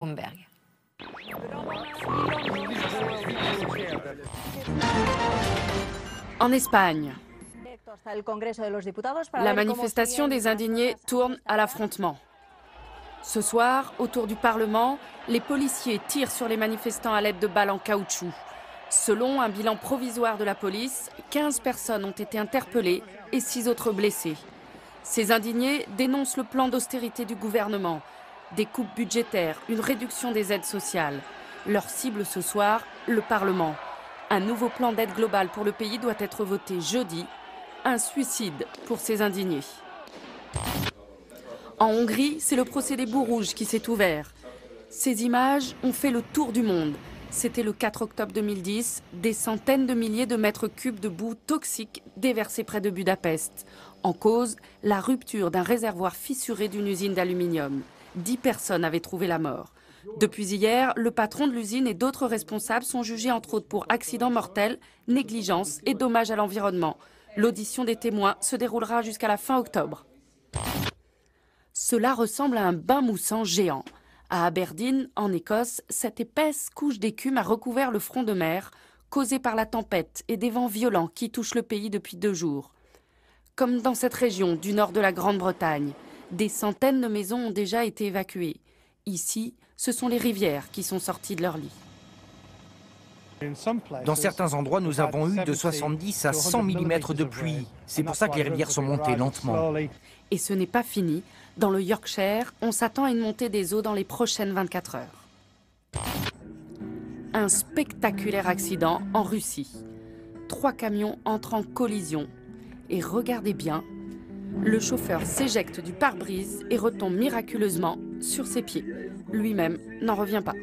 Bloomberg. En Espagne, la manifestation des indignés tourne à l'affrontement. Ce soir, autour du Parlement, les policiers tirent sur les manifestants à l'aide de balles en caoutchouc. Selon un bilan provisoire de la police, 15 personnes ont été interpellées et 6 autres blessées. Ces indignés dénoncent le plan d'austérité du gouvernement, des coupes budgétaires, une réduction des aides sociales. Leur cible ce soir, le Parlement. Un nouveau plan d'aide globale pour le pays doit être voté jeudi. Un suicide pour ces indignés. En Hongrie, c'est le procès des Boues-Rouges qui s'est ouvert. Ces images ont fait le tour du monde. C'était le 4 octobre 2010, des centaines de milliers de mètres cubes de boue toxique déversés près de Budapest. En cause, la rupture d'un réservoir fissuré d'une usine d'aluminium. 10 personnes avaient trouvé la mort. Depuis hier, le patron de l'usine et d'autres responsables sont jugés entre autres pour accident mortel, négligence et dommages à l'environnement. L'audition des témoins se déroulera jusqu'à la fin octobre. Cela ressemble à un bain moussant géant. À Aberdeen, en Écosse, cette épaisse couche d'écume a recouvert le front de mer, causé par la tempête et des vents violents qui touchent le pays depuis 2 jours. Comme dans cette région du nord de la Grande-Bretagne, des centaines de maisons ont déjà été évacuées. Ici, ce sont les rivières qui sont sorties de leur lit. Dans certains endroits, nous avons eu de 70 à 100 mm de pluie. C'est pour ça que les rivières sont montées lentement. Et ce n'est pas fini. Dans le Yorkshire, on s'attend à une montée des eaux dans les prochaines 24 heures. Un spectaculaire accident en Russie. 3 camions entrent en collision. Et regardez bien, le chauffeur s'éjecte du pare-brise et retombe miraculeusement sur ses pieds. Lui-même n'en revient pas.